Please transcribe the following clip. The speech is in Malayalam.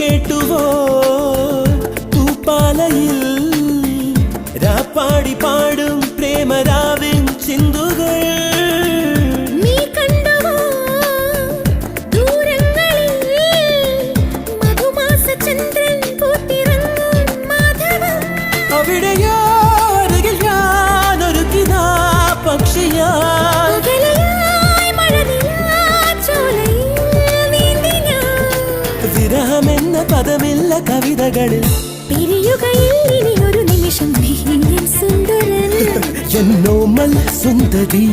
കേട്ടുവോ തൂപ്പാലയിൽ രാപ്പാടി പാടും പ്രേമരാവിൻ ചിന്തുകൾ വിരഹമെന്ന പദമില്ല കവിതകളിൽ പിരിയുകയില്ലൊരു നിമിഷം സുന്ദരൻ എന്നോമൽ സുന്ദരി